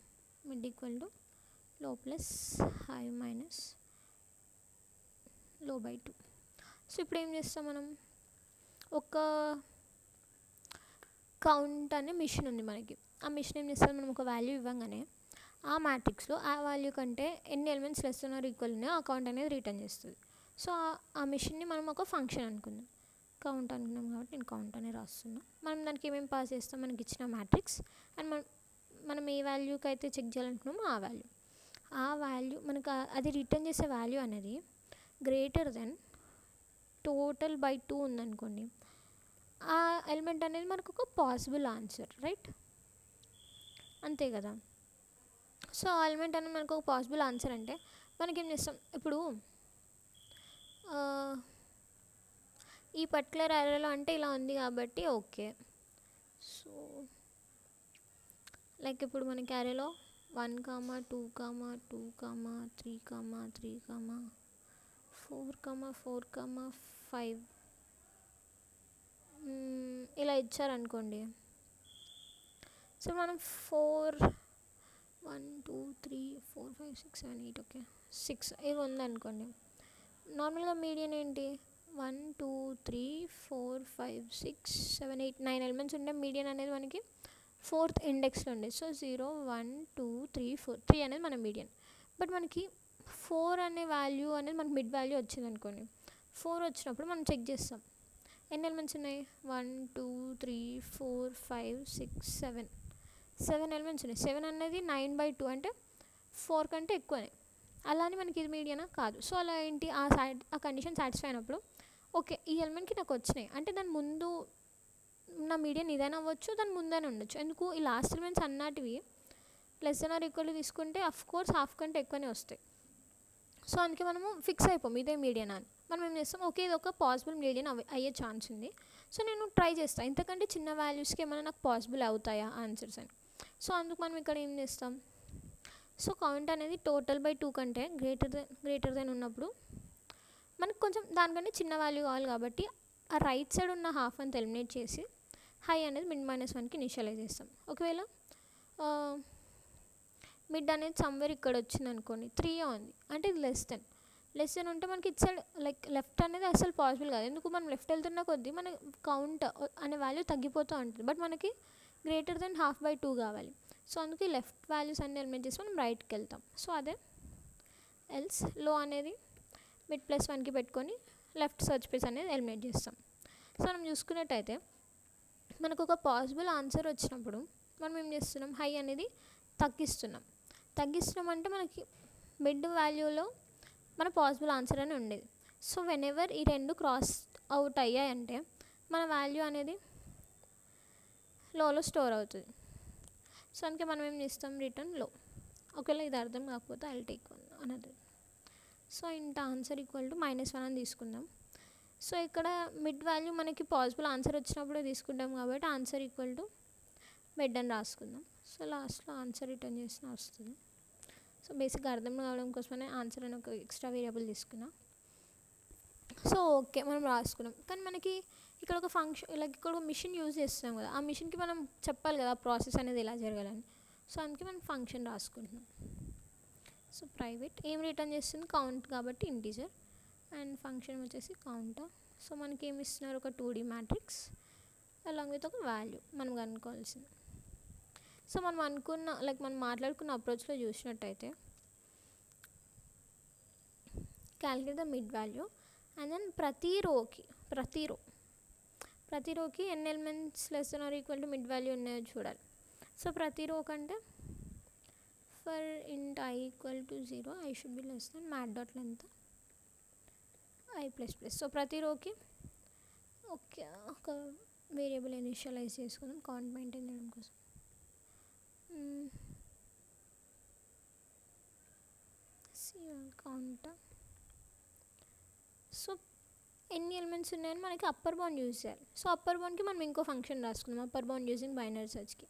Mid equal to low plus high minus low by 2. So ఇప్పుడు ఏం చేస్తాం, మనం ఒక కౌంట్ అనే మిషన్ ఉంది మనకి. ఆ మిషన్ ఏం చేస్తుంది, మనం ఒక వాల్యూ ఇవ్వగానే ఆ మ్యాట్రిక్స్లో ఆ వాల్యూ కంటే ఎన్ని elements less than or equal ఉన్నాయో ఆ కౌంట్ అనేది రిటర్న్ చేస్తుంది. సో ఆ మిషన్ని మనం ఒక ఫంక్షన్ అనుకుందాం, కౌంట్ అనుకున్నాం కాబట్టి నేను కౌంట్ అని రాస్తున్నాం. మనం దానికి ఏమేమి పాస్ చేస్తాం, మనకి ఇచ్చిన మ్యాట్రిక్స్ అండ్ మనం ఏ వాల్యూకి అయితే చెక్ చేయాలనుకున్నామో ఆ వాల్యూ మనకు అది రిటర్న్ చేసే వాల్యూ అనేది గ్రేటర్ దెన్ టోటల్ బై 2 ఉందనుకోండి, ఆ ఎలిమెంట్ అనేది మనకు ఒక పాసిబుల్ ఆన్సర్, రైట్. అంతే కదా. సో ఆ ఎలిమెంట్ అనేది మనకు ఒక పాసిబుల్ ఆన్సర్ అంటే మనకేం చేస్తాం, ఇప్పుడు ఈ పర్టికులర్ అరేలో అంటే ఇలా ఉంది కాబట్టి ఓకే. సో లైక్ ఇప్పుడు మనకి అరేలో 1, 2, 2, 3, 3, 4, 4,4,5 ఇలా ఇచ్చారనుకోండి. సో మనం 1 2 3 4 5 6 7 8 ఓకే 6 ఇవి ఉందనుకోండి. నార్మల్గా మీడియన్ ఏంటి 1 2 3 4 5 6 7 8 9 ఎలిమెంట్స్ ఉండే మీడియన్ అనేది మనకి 4th ఇండెక్స్లో ఉండే. సో 0 1 2 3 4 3 అనేది మన మీడియన్. బట్ మనకి 4 అనే వాల్యూ అనేది మనకి మిడ్ వాల్యూ వచ్చింది అనుకోండి. 4 వచ్చినప్పుడు మనం చెక్ చేస్తాం ఎన్ని ఎలిమెంట్స్ ఉన్నాయి 1 2 3 4 5 6 7 ఎలిమెంట్స్ ఉన్నాయి. 7 అనేది 9/2 అంటే 4 కంటే ఎక్కువనే. అలానే మనకి ఇది మీడియనా కాదు. సో అలా ఏంటి ఆ కండిషన్ సాటిస్ఫై అయినప్పుడు ఓకే ఈ ఎలిమెంట్కి నాకు వచ్చినాయి అంటే దాని ముందు నా మీడియన్ ఇదైనా అవ్వచ్చు, దాని ముందైనా ఉండొచ్చు. ఎందుకు ఈ లాస్ట్ ఎలిమెంట్స్ అన్నటివి లెస్ దెన్ ఆర్ ఈక్వల్ తీసుకుంటే కోర్స్ హాఫ్ కంటే ఎక్కువనే వస్తాయి. సో అందుకే మనము ఫిక్స్ అయిపోం ఇదే మీడియన్ అని. మనం ఏం చేస్తాం ఓకే ఇది ఒక పాసిబుల్ మీడియన్ అయ్యే ఛాన్స్ ఉంది. సో నేను ట్రై చేస్తాను ఇంతకంటే చిన్న వాల్యూస్కి ఏమైనా నాకు పాసిబుల్ అవుతాయా ఆన్సర్స్ అని. సో అందుకు మనం ఇక్కడ ఏం చేస్తాం సో కౌంట్ అనేది total/2 కంటే గ్రేటర్ దెన్ ఉన్నప్పుడు మనకు కొంచెం దానికంటే చిన్న వాల్యూ కావాలి కాబట్టి ఆ రైట్ సైడ్ ఉన్న హాఫ్ అంతా ఎలిమినేట్ చేసి హై అనేది -1కి ఇనిషియలైజ్ చేస్తాం. ఒకవేళ మిడ్ అనేది సమ్వేర్ ఇక్కడ వచ్చింది అనుకోండి 3 ఉంది అంటే ఇది లెస్ దెన్ ఉంటే మనకి ఇట్ సైడ్ లైక్ లెఫ్ట్ అనేది అసలు పాసిబుల్ కాదు. ఎందుకు మనం లెఫ్ట్ వెళ్తున్న కొద్దీ మన కౌంట్ అనే వాల్యూ తగ్గిపోతూ ఉంటుంది. బట్ మనకి గ్రేటర్ దెన్ ½ కావాలి. సో అందుకే లెఫ్ట్ వాల్యూస్ అన్ని ఎలిమినేట్ చేసి మనం రైట్కి వెళ్తాం. సో అదే ఎల్స్ లో అనేది మిడ్ +1కి పెట్టుకొని లెఫ్ట్ సర్చ్ స్పేస్ అనేది ఎలిమినేట్ చేస్తాం. సో మనం చూసుకున్నట్టయితే మనకు ఒక పాసిబుల్ ఆన్సర్ వచ్చినప్పుడు మనం ఏం చేస్తున్నాం హై అనేది తగ్గిస్తున్నాం అంటే మనకి మిడ్ వాల్యూలో మన పాసిబుల్ ఆన్సర్ అని ఉండేది. సో వెనెవర్ ఈ రెండు క్రాస్ అవుట్ అయ్యాయంటే మన వాల్యూ అనేది లోలో స్టోర్ అవుతుంది. సో అందుకే మనం ఏం చేస్తాం రిటర్న్ లో. ఒకవేళ ఇది అర్థం కాకపోతే I will take another. So ఇంత ఆన్సర్ ఈక్వల్ టు -1 అని తీసుకుందాం. సో ఇక్కడ మిడ్ వాల్యూ మనకి పాసిబుల్ ఆన్సర్ వచ్చినప్పుడే తీసుకుంటాం కాబట్టి ఆన్సర్ ఈక్వల్ టు మిడ్ అని రాసుకుందాం. సో లాస్ట్లో ఆన్సర్ రిటర్న్ చేసిన వస్తుంది. సో బేసిక్గా అర్థం కావడం కోసమనే ఆన్సర్ అని ఒక ఎక్స్ట్రా వేరియబుల్ తీసుకున్నాం. సో ఓకే మనం రాసుకున్నాం. కానీ మనకి ఇక్కడ ఒక ఫంక్షన్ లైక్ ఇక్కడ ఒక మిషన్ యూజ్ చేస్తున్నాం కదా, ఆ మిషన్కి మనం చెప్పాలి కదా ప్రాసెస్ అనేది ఎలా జరగాలని. సో అందుకే మనం ఫంక్షన్ రాసుకుంటున్నాం. సో ప్రైవేట్ ఏం రిటర్న్ చేస్తుంది కౌంట్ కాబట్టి ఇంటీజర్ అండ్ ఫంక్షన్ వచ్చేసి కౌంటర్. సో మనకి ఏమి ఇస్తున్నారు ఒక 2D మ్యాట్రిక్స్ అలాంగ్ విత్ ఒక వాల్యూ మనం కనుక్కోవాల్సింది. సో మనం అనుకున్న లైక్ మనం మాట్లాడుకున్న అప్రోచ్లో చూసినట్టయితే calculate the mid value and then ప్రతి రోకి ఎన్ని elements less than or equal to mid value ఉన్నాయో చూడాలి. సో ప్రతి రో కంటే for int I equal to 0 I should be less than mat.length I++. So ప్రతి రోకి ఓకే ఒక వేరియబుల్ ఇనిషియలైజ్ చేసుకుందాం కౌంట్ మెయింటైన్ చేయడం కోసం. కౌంట్. సో ఎన్ని ఎలిమెంట్స్ ఉన్నాయని మనకి అప్పర్ బౌండ్ యూజ్ చేయాలి. సో అప్పర్ బౌండ్కి మనం ఇంకో ఫంక్షన్ రాసుకున్నాం అప్పర్ బౌండ్ యూజింగ్ బైనరీ సర్చ్కి.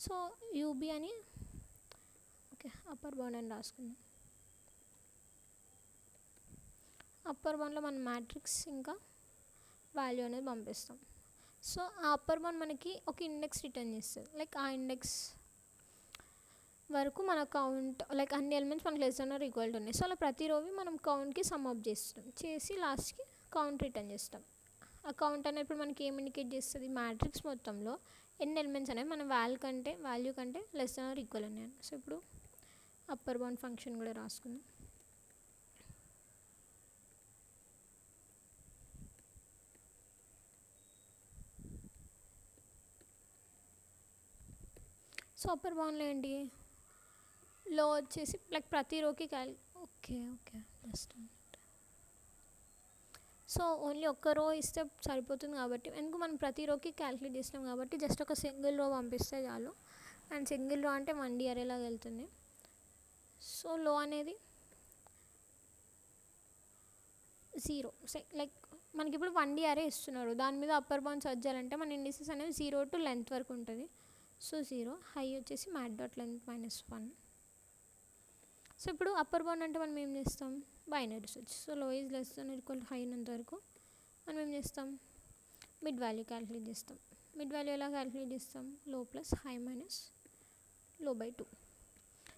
సో యూబీ అని ఓకే అప్పర్ బౌండ్ అని రాసుకున్నాం. అప్పర్ బౌండ్లో మన మ్యాట్రిక్స్ ఇంకా వాల్యూ అనేది పంపిస్తాం. సో ఆ అప్పర్ బౌండ్ మనకి ఒక ఇండెక్స్ రిటర్న్ చేస్తుంది. లైక్ ఆ ఇండెక్స్ వరకు మన కౌంట్ లైక్ అన్ని ఎలిమెంట్స్ మనకి less than or equal to ఉన్నాయి. సో అలా ప్రతి రోవి మనం కౌంట్కి సమ్ అప్ చేస్తాం చేసి లాస్ట్కి కౌంట్ రిటర్న్ చేస్తాం. ఆ కౌంట్ అనేది ఇప్పుడు మనకి ఏం ఇండికేట్ చేస్తుంది మ్యాట్రిక్స్ మొత్తంలో ఎన్ని ఎలిమెంట్స్ అనేవి మన వాల్యూ కంటే లెస్ దెన్ ఆర్ ఈక్వల్ ఉన్నాయి. సో ఇప్పుడు అప్పర్ బౌండ్ ఫంక్షన్ కూడా రాసుకుందాం. సో అప్పర్ బౌండ్లో ఏంటి లో వచ్చేసి లైక్ ప్రతి రోకి ఓకే జస్ట్ సో ఓన్లీ ఒక్క రో ఇస్తే సరిపోతుంది కాబట్టి ఎందుకు మనం ప్రతి రోకి క్యాలిక్యులేట్ చేసినాం కాబట్టి జస్ట్ ఒక సింగిల్ రో పంపిస్తే చాలు. అండ్ సింగిల్ రో అంటే 1D అరేలాగా వెళ్తుంది. సో లో అనేది 0 లైక్ మనకి ఇప్పుడు 1D అరే ఇస్తున్నారు దాని మీద అప్పర్ బౌండ్ సర్చ్ చేయాలంటే మన ఇండిసెస్ అనేది 0 to లెంత్ వరకు ఉంటుంది. సో 0 హై వచ్చేసి mat.length -1. సో ఇప్పుడు అప్పర్ బౌండ్ అంటే మనం ఏం చేస్తాం బైనరీ సెర్చ్. సో లో is less than equal to high అయినంత వరకు మనం ఏం చేస్తాం, మిడ్ వాల్యూ క్యాలిక్యులేట్ చేస్తాం. మిడ్ వాల్యూ ఎలా క్యాలిక్యులేట్ చేస్తాం, లో plus high minus low by 2.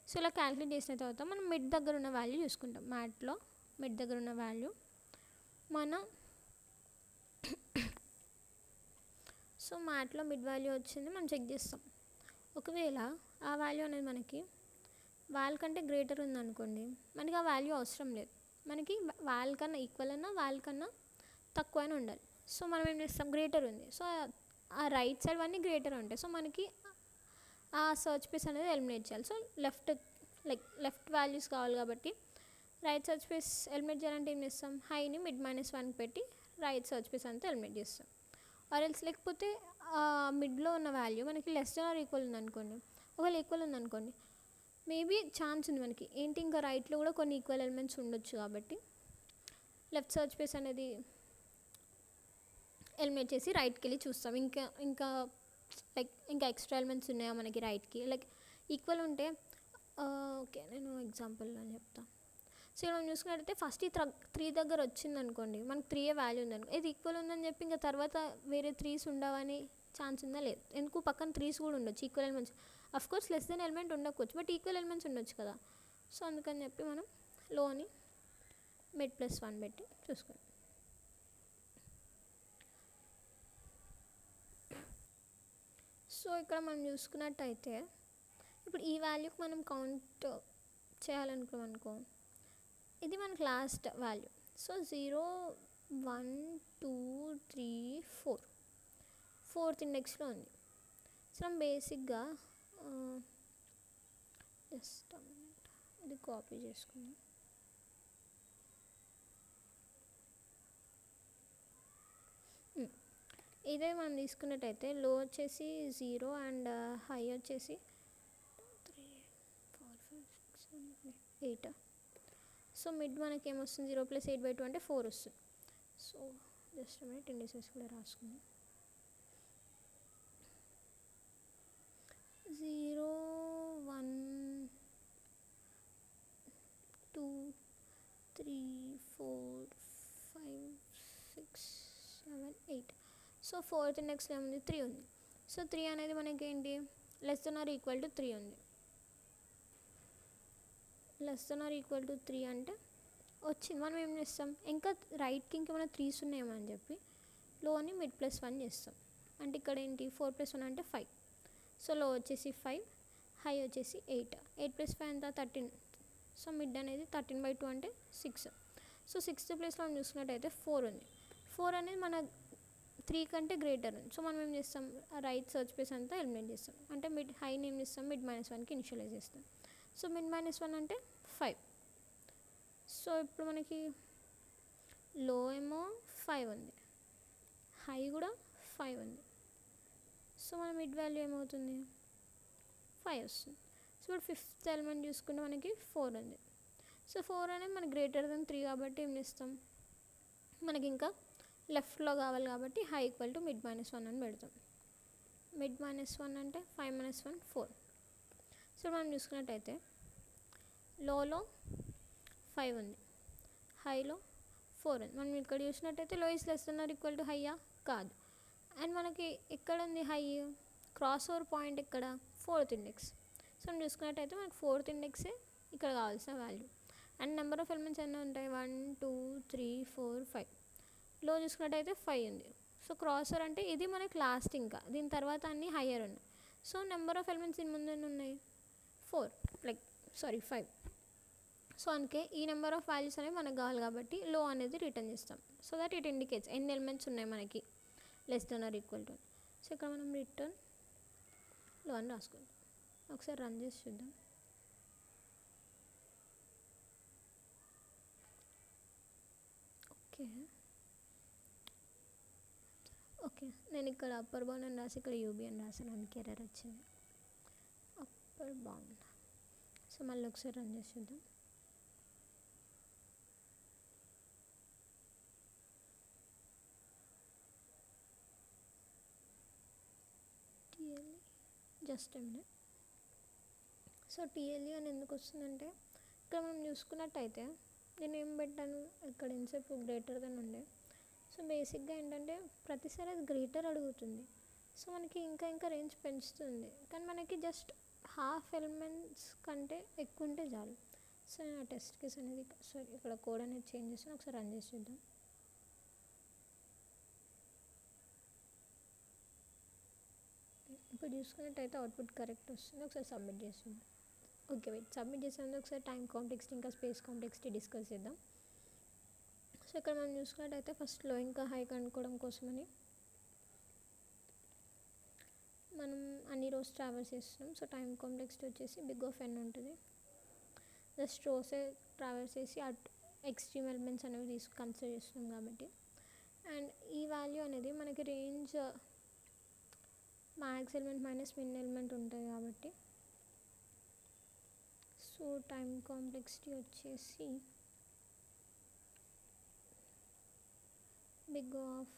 So ఇలా క్యాలిక్యులేట్ చేసిన తర్వాత మనం మిడ్ దగ్గర ఉన్న వాల్యూ చూసుకుంటాం. మ్యాట్లో మిడ్ దగ్గర ఉన్న వాల్యూ మన సో మ్యాట్లో మిడ్ వాల్యూ వచ్చింది మనం చెక్ చేస్తాం. ఒకవేళ ఆ వాల్యూ అనేది మనకి వాల్ కంటే గ్రేటర్ ఉందనుకోండి, మనకి ఆ వాల్యూ అవసరం లేదు. మనకి వాల్ కన్నా ఈక్వల్ అన్నా వాల్ కన్నా తక్కువ అయినా ఉండాలి. సో మనం ఏం చేస్తాం, గ్రేటర్ ఉంది, సో ఆ రైట్ సైడ్ అన్నీ గ్రేటర్ ఉంటాయి. సో మనకి ఆ సర్చ్ స్పేస్ అనేది ఎలిమినేట్ చేయాలి. సో లెఫ్ట్ వాల్యూస్ కావాలి కాబట్టి రైట్ సర్చ్ స్పేస్ ఎలిమినేట్ చేయాలంటే ఏం చేస్తాం, హైని మిడ్ -1 పెట్టి రైట్ సర్చ్ స్పేస్ అంతా ఎలిమినేట్ చేస్తాం. ఆర్ఎల్స్ లేకపోతే మిడ్లో ఉన్న వాల్యూ మనకి లెస్ దాన్ ఆర్ ఈక్వల్ ఉందనుకోండి, ఒకవేళ ఈక్వల్ ఉందనుకోండి, మేబీ ఛాన్స్ ఉంది మనకి ఏంటి, ఇంకా రైట్లో కూడా కొన్ని ఈక్వల్ ఎలిమెంట్స్ ఉండొచ్చు. కాబట్టి లెఫ్ట్ సర్చ్ స్పేస్ అనేది ఎలిమినేట్ చేసి రైట్కి వెళ్ళి చూస్తాం. ఇంకా ఎక్స్ట్రా ఎలిమెంట్స్ ఉన్నాయా మనకి రైట్కి, ఈక్వల్ ఉంటే ఓకే నేను ఎగ్జాంపుల్లో చెప్తాను. సో మనం చూసుకున్నట్టయితే ఫస్ట్ ఈ 3 దగ్గర వచ్చిందనుకోండి, మనకు 3 వాల్యూ ఉందనుకో, ఇది ఈక్వల్ ఉందని చెప్పి ఇంకా తర్వాత వేరే 3s ఉండవని ఛాన్స్ ఉందా, లేదు. ఎందుకు, పక్కన 3s కూడా ఉండొచ్చు equal elements. Of course less than element ఉండకపోవచ్చు, బట్ ఈక్వల్ ఎలిమెంట్స్ ఉండొచ్చు కదా. సో అందుకని చెప్పి మనం లోని మిడ్ +1 పెట్టి చూసుకుంటాం. సో ఇక్కడ మనం చూసుకున్నట్టయితే ఇప్పుడు ఈ వాల్యూకి మనం కౌంట్ చేయాలనుకోమనుకో, ఇది మనకు లాస్ట్ వాల్యూ. సో 0 1 2 3 4 4th ఇండెక్స్లో ఉంది. సో మనం బేసిక్గా జస్ట్ ఇది కాపీ చేసుకుందాం. ఇదే మనం తీసుకున్నట్టయితే లో వచ్చేసి 0 అండ్ హై వచ్చేసి 3 4 5 6 7 8. సో మిడ్ మనకి ఏమొస్తుంది, 0 + 8/2 అంటే 4 వస్తుంది. సో జస్ట్ మినిట్ ఇండిసెస్ కూడా రాసుకుందాం. 0 1 2 3 4 5 6 7 8. సో 4th ఇండెక్స్లో ఏముంది, 3 ఉంది. సో 3 అనేది మనకి ఏంటి, less than or equal to 3 ఉంది. Less than or equal to 3 అంటే వచ్చింది. మనం ఏం చేస్తాం, ఇంకా రైట్కి ఇంకేమైనా 3s ఉన్నాయేమో అని చెప్పి లోని మిడ్ +1 చేస్తాం. అంటే ఇక్కడ ఏంటి 4 + 1 అంటే 5. సో లో వచ్చేసి 5, హై వచ్చేసి 8. 8 + 5 ఎంత 13. సో మిడ్ అనేది 13/2 అంటే 6. సో 6th ప్లేస్లో మనం చూసుకున్నట్టయితే 4 ఉంది. 4 అనేది మన 3 కంటే గ్రేటర్ ఉంది. సో మనం ఏం చేస్తాం, రైట్ సర్చ్ స్పేస్ అంతా ఎలిమినేట్ చేస్తాం. అంటే హైని ఏం చేస్తాం, మిడ్ -1కి ఇనిషియలైజ్ చేస్తాం. సో మిడ్ -1 అంటే 5. సో ఇప్పుడు మనకి లో ఏమో 5 ఉంది, హై కూడా 5 ఉంది. సో మన మిడ్ వాల్యూ ఏమవుతుంది, 5 వస్తుంది. సో ఇప్పుడు 5th ఎలిమెంట్ చూసుకుంటే మనకి 4 ఉంది. సో 4 అనేది మనకి గ్రేటర్ దెన్ 3 కాబట్టి ఏం చేస్తాం, మనకి ఇంకా లెఫ్ట్లో కావాలి కాబట్టి హై ఈక్వల్ టు మిడ్ -1 అని పెడతాం. మిడ్ -1 అంటే 5 - 1 4. సో మనం చూసుకున్నట్టయితే లోలో 5 ఉంది, హైలో 4 ఉంది. మనం ఇక్కడ చూసినట్టయితే low is less than or equal to హైయా, కాదు. అండ్ మనకి ఎక్కడ ఉంది హై, క్రాస్ ఓవర్ పాయింట్ ఇక్కడ 4th ఇండెక్స్. సో మనం చూసుకున్నట్టయితే మనకి 4th ఇండెక్సే ఇక్కడ కావాల్సిన value. And number of elements ఎన్ని ఉంటాయి, 1 2 3 4 5. లో చూసుకున్నట్టయితే 5 ఉంది. సో క్రాస్ ఓవర్ అంటే ఇది మనకి లాస్ట్, ఇంకా దీని తర్వాత అన్నీ హయ్యర్ ఉన్నాయి. సో నెంబర్ ఆఫ్ ఎలిమెంట్స్ దీని ముందు ఎన్ని ఉన్నాయి, 5. సో అందుకే ఈ నెంబర్ ఆఫ్ వాల్యూస్ అనేవి మనకు కావాలి కాబట్టి లో అనేది రిటర్న్ చేస్తాం. సో దట్ ఇట్ ఇండికేట్స్ ఎన్ని ఎలిమెంట్స్ ఉన్నాయి మనకి less than or equal to. So ఇక్కడ మనం రిటర్న్ లో అని రాసుకుందాం. ఒకసారి రన్ చేసి చూద్దాం. ఓకే నేను ఇక్కడ అప్పర్ బౌండ్ అని రాసి ఇక్కడ యూబీ అని రాసాను, అందుకే ఎర్రర్ వచ్చింది. Upper bound. సో మళ్ళీ ఒకసారి రన్ చేసి చూద్దాం. Just a minute. సో టీఎల్ఈ అని ఎందుకు వస్తుందంటే ఇక్కడ మనం చూసుకున్నట్టయితే నేను ఏం పెట్టాను ఇక్కడ ఎంతసేపు గ్రేటర్ దెన్ ఉండే. సో బేసిక్గా ఏంటంటే ప్రతిసారి అది గ్రేటర్ అడుగుతుంది. సో మనకి ఇంకా ఇంకా రేంజ్ పెంచుతుంది, కానీ మనకి జస్ట్ హాఫ్ ఎలిమెంట్స్ కంటే ఎక్కువ ఉంటే చాలు. సో నేను ఆ టెస్ట్ కేస్ అనేది సారీ ఇక్కడ కోడ్ అనేది చేంజ్ చేస్తాను, ఒకసారి రన్ చేసి చూద్దాం. ఇప్పుడు చూసుకున్నట్టయితే అవుట్పుట్ కరెక్ట్ వస్తుంది. ఒకసారి సబ్మిట్ చేస్తుంది. ఓకే వెయిట్, సబ్మిట్ చేసేందుకు ఒకసారి టైం కాంప్లెక్సిటీ ఇంకా స్పేస్ కాంప్లెక్సిటీ డిస్కస్ చేద్దాం. సో ఇక్కడ మనం చూసుకున్నట్టయితే ఫస్ట్ లో ఇంకా హై కనుక్కోవడం కోసమని మనం అన్ని రోస్ ట్రావెల్స్ చేస్తున్నాం. సో టైం కాంప్లెక్సిటీ వచ్చేసి బిగ్ ఆఫ్ ఎన్ ఉంటుంది. జస్ట్ రోసే ట్రావెల్స్ చేసి అట్ ఎక్స్ట్రీమ్ ఎలిమెంట్స్ అనేవి కన్సిడర్ చేస్తున్నాం కాబట్టి. అండ్ ఈ వాల్యూ అనేది మనకి range max element minus min element ఉంటుంది కాబట్టి. సో టైం కాంప్లెక్సిటీ వచ్చేసి big of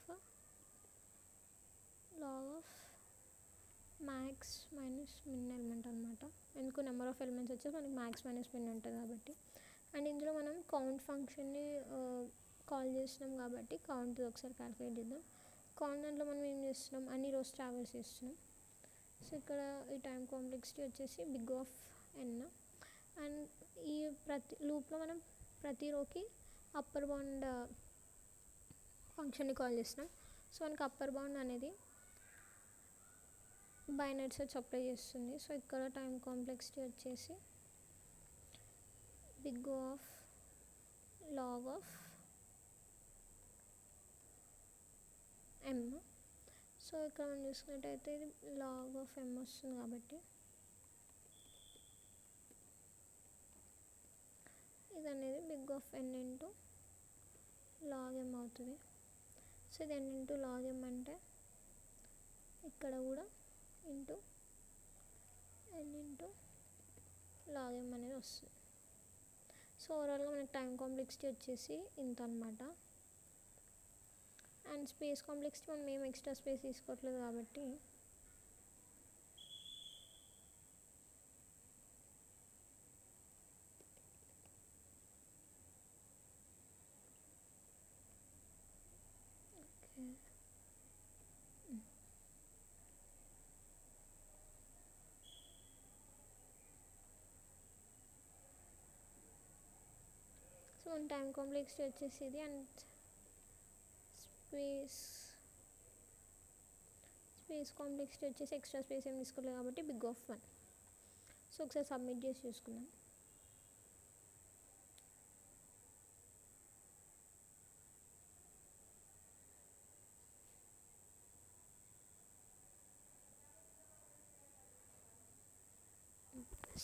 log of max minus min element అనమాట. ఎందుకు నెంబర్ ఆఫ్ ఎలిమెంట్స్ వచ్చేసి మనకి మ్యాక్స్ మైనస్ మిన్ ఉంటుంది కాబట్టి. అండ్ ఇందులో మనం కౌంట్ ఫంక్షన్ని కాల్ చేస్తున్నాం కాబట్టి కౌంట్ ఒకసారి క్యాల్కులేట్ చేద్దాం. కౌంట్ దాంట్లో మనం ఏం చేస్తున్నాం, అన్ని రోస్ ట్రావెల్స్ చేస్తున్నాం. సో ఇక్కడ ఈ టైం కాంప్లెక్సిటీ వచ్చేసి బిగ్ ఆఫ్ ఎన్. అండ్ ఈ ప్రతి లూప్లో మనం ప్రతి రోకి అప్పర్ బౌండ్ ఫంక్షన్ని కాల్ చేస్తున్నాం. సో మనకి అప్పర్ బౌండ్ అనేది బైనరీ సెర్చ్ అప్లై చేస్తుంది. సో ఇక్కడ టైం కాంప్లెక్సిటీ వచ్చేసి big of log of M. So ఇక్కడ మనం చూసుకున్నట్టయితే ఇది లాగ్ ఆఫ్ ఎమ్ వస్తుంది కాబట్టి ఇది అనేది big of n into log m అవుతుంది. సో ఇది ఎన్ ఇంటూ లాగ్ ఎమ్ అంటే ఇక్కడ కూడా ఇంటూ ఎన్ ఇంటూ లాగ్ ఎమ్ అనేది వస్తుంది. సో ఓవరాల్గా మనకి టైం కాంప్లెక్సిటీ వచ్చేసి ఇంత అనమాట. అండ్ స్పేస్ కాంప్లెక్సిటీ మనం ఏం ఎక్స్ట్రా స్పేస్ తీసుకోవట్లేదు కాబట్టి సో మన టైం కాంప్లెక్సిటీ వచ్చేసి ఇది. అండ్ స్పేస్ కాంప్లెక్సిటీ వచ్చేసి ఎక్స్ట్రా స్పేస్ ఏం తీసుకోలేదు కాబట్టి బిగ్ ఆఫ్ 1. సో ఒకసారి సబ్మిట్ చేసి చూసుకుందాం.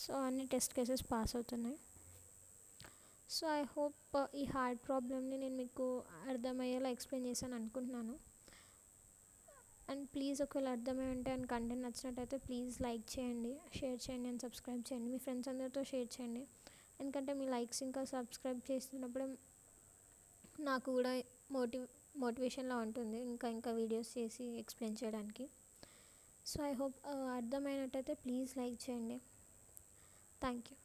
సో అన్ని టెస్ట్ కేసెస్ పాస్ అవుతున్నాయి. సో ఐ హోప్ ఈ హార్డ్ ప్రాబ్లమ్ని నేను మీకు అర్థమయ్యేలా ఎక్స్ప్లెయిన్ చేశాను అనుకుంటున్నాను. అండ్ ప్లీజ్ ఒకవేళ అర్థమై ఉంటే అండ్ కంటెంట్ నచ్చినట్టయితే ప్లీజ్ లైక్ చేయండి, షేర్ చేయండి అండ్ సబ్స్క్రైబ్ చేయండి. మీ ఫ్రెండ్స్ అందరితో షేర్ చేయండి. ఎందుకంటే మీ లైక్స్ ఇంకా సబ్స్క్రైబ్ చేస్తున్నప్పుడే నాకు కూడా మోటివేషన్లా ఉంటుంది ఇంకా ఇంకా వీడియోస్ చేసి ఎక్స్ప్లెయిన్ చేయడానికి. సో ఐ హోప్ అర్థమైనట్టయితే ప్లీజ్ లైక్ చేయండి. Thank you.